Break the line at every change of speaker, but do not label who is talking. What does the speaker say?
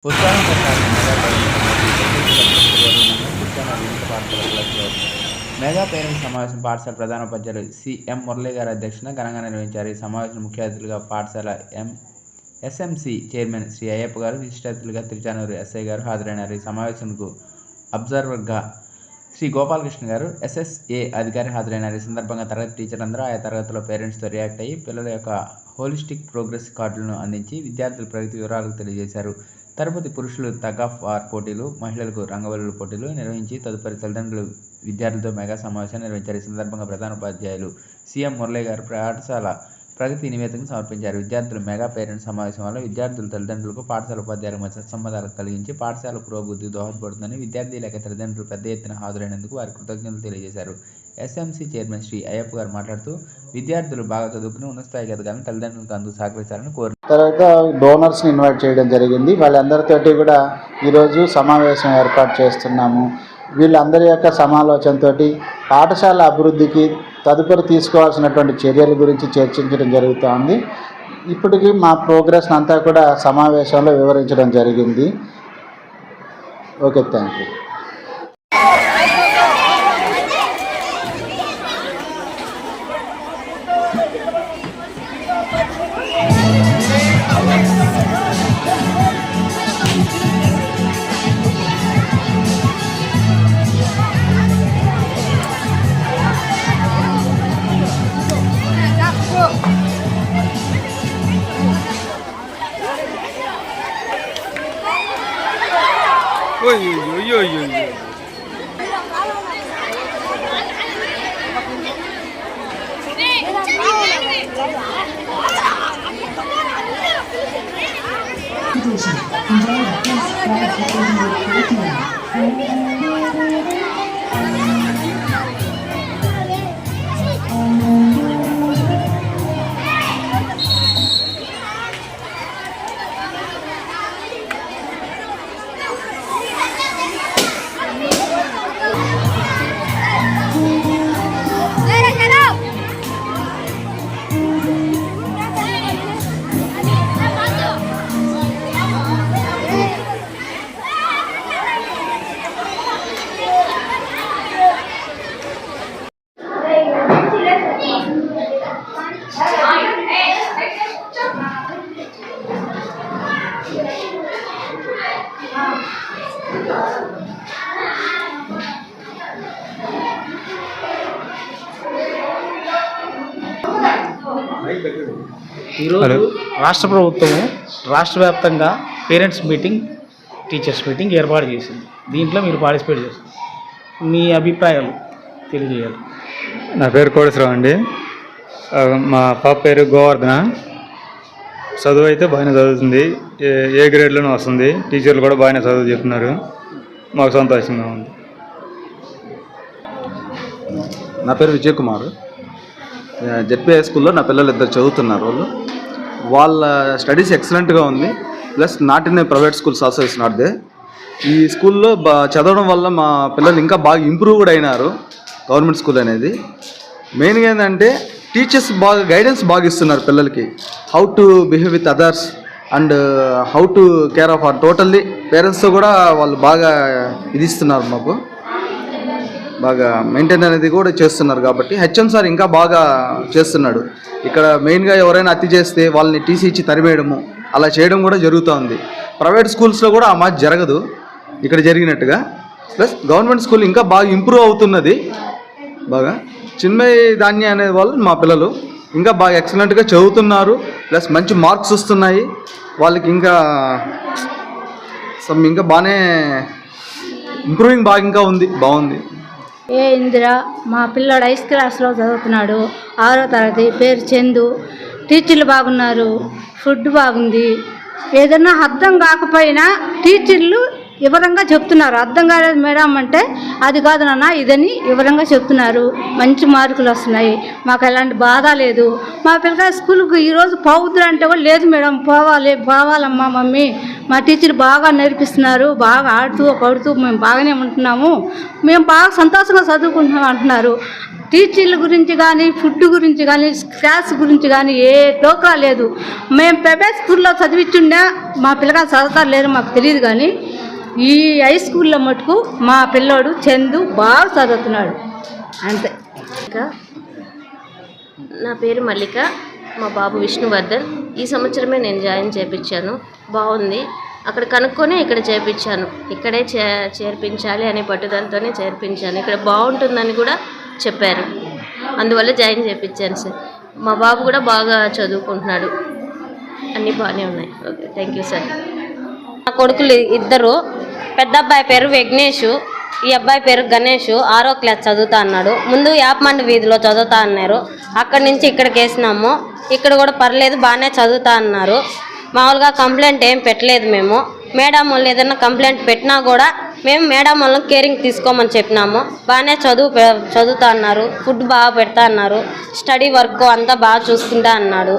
ఉత్సాహం mega parents సమావేశం పాఠశాల ప్రధానోపాధ్యాయులు సిఎం మురళి గారి అధ్యక్షతన ఘనంగా నిర్వహించారు. ఈ సమావేశం ముఖ్య అతిథులుగా పాఠశాల ఎస్ఎంసి చైర్మన్ శ్రీ అయ్యప్ప గారు, విశిష్ట అతిథులుగా తిరుచానూరు ఎస్ఐ గారు హాజరైనారు. ఈ సమావేశంకు అబ్జర్వర్గా శ్రీ గోపాలకృష్ణ గారు, ఎస్ఎస్ఏ అధికారి హాజరైనారు. ఈ సందర్భంగా తరగతి టీచర్లందరూ ఆయా తరగతిలో పేరెంట్స్తో రియాక్ట్ అయ్యి పిల్లల యొక్క హోలిస్టిక్ ప్రోగ్రెస్ కార్డులను అందించి విద్యార్థుల ప్రగతి వివరాలకు తెలియజేశారు. తరుపతి పురుషులు టగ్ ఆఫ్ వార్ పోటీలు, మహిళలకు రంగవల్లుల పోటీలు నిర్వహించి తదుపరి తల్లిదండ్రులు విద్యార్థులతో మెగా సమావేశాన్ని నిర్వహించారు. ఈ సందర్భంగా ప్రధానోపాధ్యాయులు సిఎం మురళి గారు పాఠశాల ప్రగతి నివేదికను సమర్పించారు. విద్యార్థులు మెగా పేరెంట్స్ సమావేశం వల్ల విద్యార్థుల తల్లిదండ్రులకు పాఠశాల ఉపాధ్యాయులకు మధ్య సత్సంబంధాలు కలిగించి పాఠశాల పురోభివృద్ధి దోహదపడుతుందని విద్యార్థి లేక తల్లిదండ్రులు పెద్ద ఎత్తున హాజరైనందుకు వారి కృతజ్ఞతలు తెలియజేశారు. ఎస్ఎంసి చైర్మన్ శ్రీ అయ్యప్ప గారు మాట్లాడుతూ విద్యార్థులు బాగా చదువుకుని ఉన్నత స్థాయికి ఎదగాలని తల్లిదండ్రులకు అందుకు సహకరించాలని కోరారు.
తర్వాత డోనర్స్ని ఇన్వైట్ చేయడం జరిగింది. వాళ్ళందరితోటి కూడా ఈరోజు సమావేశం ఏర్పాటు చేస్తున్నాము. వీళ్ళందరి యొక్క సమాలోచనతో పాఠశాల అభివృద్ధికి తదుపరి తీసుకోవాల్సినటువంటి చర్యల గురించి చర్చించడం జరుగుతోంది. ఇప్పటికీ మా ప్రోగ్రెస్ అంతా కూడా సమావేశంలో వివరించడం జరిగింది. Okay, thank you.
ఈరోజు రాష్ట్ర ప్రభుత్వము రాష్ట్ర వ్యాప్తంగా పేరెంట్స్ మీటింగ్, టీచర్స్ మీటింగ్ ఏర్పాటు చేసింది. దీంట్లో మీరు పార్టిసిపేట్ చేస్తారు, మీ అభిప్రాయాలు తెలియజేయాలి.
నా పేరు కోటేశ్వరరావు అండి. మా పాప పేరు గోవర్ధన. చదువు అయితే బాగానే చదువుతుంది, ఏ గ్రేడ్లోనే వస్తుంది. టీచర్లు కూడా బాగానే చదువు చెప్తున్నారు, మాకు సంతోషంగా ఉంది.
నా పేరు విజయ్ కుమార్. జెడ్పీఐ స్కూల్లో నా పిల్లలు ఇద్దరు చదువుతున్నారు. వాళ్ళ స్టడీస్ ఎక్సలెంట్గా ఉంది. Plus not in private schools also is not they. ఈ స్కూల్లో చదవడం వల్ల మా పిల్లలు ఇంకా బాగా ఇంప్రూవ్ కూడా అయినారు. గవర్నమెంట్ స్కూల్ అనేది మెయిన్గా ఏంటంటే టీచర్స్ బాగా గైడెన్స్ బాగా ఇస్తున్నారు పిల్లలకి. How to behave with others and how to care of our totally. పేరెంట్స్తో కూడా వాళ్ళు బాగా ఇది ఇస్తున్నారు, మాకు బాగా మెయింటైన్ అనేది కూడా చేస్తున్నారు. కాబట్టి హెచ్ఎం సార్ ఇంకా బాగా చేస్తున్నాడు. ఇక్కడ మెయిన్గా ఎవరైనా అతి చేస్తే వాళ్ళని టీసీ ఇచ్చి తరిమేయడము అలా చేయడం కూడా జరుగుతూ. ప్రైవేట్ స్కూల్స్లో కూడా ఆ మాట జరగదు ఇక్కడ జరిగినట్టుగా. ప్లస్ గవర్నమెంట్ స్కూల్ ఇంకా బాగా ఇంప్రూవ్ అవుతున్నది. బాగా చిన్మయ ధాన్య అనే వాళ్ళు మా పిల్లలు ఇంకా బాగా ఎక్సలెంట్గా చదువుతున్నారు. ప్లస్ మంచి మార్క్స్ వస్తున్నాయి వాళ్ళకి. ఇంకా ఇంకా బాగానే ఇంప్రూవింగ్ బాగా ఇంకా ఉంది, బాగుంది.
ఏ ఇందిర, మా పిల్లాడు 8th క్లాస్లో చదువుతున్నాడు, 6వ తరగతి. పేరు చందు. టీచర్లు బాగున్నారు, ఫుడ్ బాగుంది. ఏదన్నా అర్థం కాకపోయినా టీచర్లు వివరంగా చెప్తున్నారు. అర్థం కాలేదు మేడం అంటే అది కాదు నాన్న ఇదని వివరంగా చెప్తున్నారు. మంచి మార్కులు వస్తున్నాయి, మాకు ఎలాంటి బాధ లేదు. మా పిల్లకాయ స్కూల్కి ఈరోజు పోవద్దు అంటే కూడా లేదు మేడం పోవాలమ్మా మమ్మీ, మా టీచర్ బాగా నేర్పిస్తున్నారు, బాగా ఆడుతూ పడుతూ మేము బాగానే ఉంటున్నాము, మేము బాగా సంతోషంగా చదువుకుంటున్నాం అంటున్నారు. టీచర్ల గురించి కానీ ఫుడ్ గురించి కానీ క్లాస్ గురించి కానీ ఏ టోకా లేదు. మేము ప్రైవేట్ స్కూల్లో చదివించుండే మా పిల్లగారు చదువుతారు లేరు మాకు తెలియదు, కానీ ఈ హై స్కూల్లో మటుకు మా పిల్లోడు చందు బాగా చదువుతున్నాడు అంతే.
నా పేరు మల్లిక, మా బాబు విష్ణువర్ధన్. ఈ సంవత్సరమే నేను జాయిన్ చేయించాను, బాగుంది. అక్కడ కనుక్కొని ఇక్కడ చేర్పించాను. ఇక్కడే చేర్పించాలి అనే పట్టుదలతోనే చేర్పించాను. ఇక్కడ బాగుంటుందని కూడా చెప్పారు, అందువల్ల జాయిన్ చేయించాను సార్. మా బాబు కూడా బాగా చదువుకుంటున్నాడు, అన్నీ బాగానే ఉన్నాయి. Okay, thank you sir. నా కొడుకులు ఇద్దరు, పెద్ద అబ్బాయి పేరు విఘ్నేష్, ఈ అబ్బాయి పేరు గణేష్. 6వ క్లాస్ చదువుతా అన్నాడు. ముందు యాపమండి వీధిలో చదువుతా అన్నారు, అక్కడి నుంచి ఇక్కడికి వేసినాము. ఇక్కడ కూడా పర్లేదు, బాగానే చదువుతా అన్నారు. మామూలుగా కంప్లైంట్ ఏం పెట్టలేదు మేము. మేడం వాళ్ళు ఏదైనా కంప్లైంట్ పెట్టినా కూడా మేము మేడం వాళ్ళని కేరింగ్ తీసుకోమని చెప్పినాము. బాగానే చదువుతా అన్నారు, ఫుడ్ బాగా పెడతా అన్నారు, స్టడీ వర్క్ అంతా బాగా చూసుకుంటా అన్నాడు.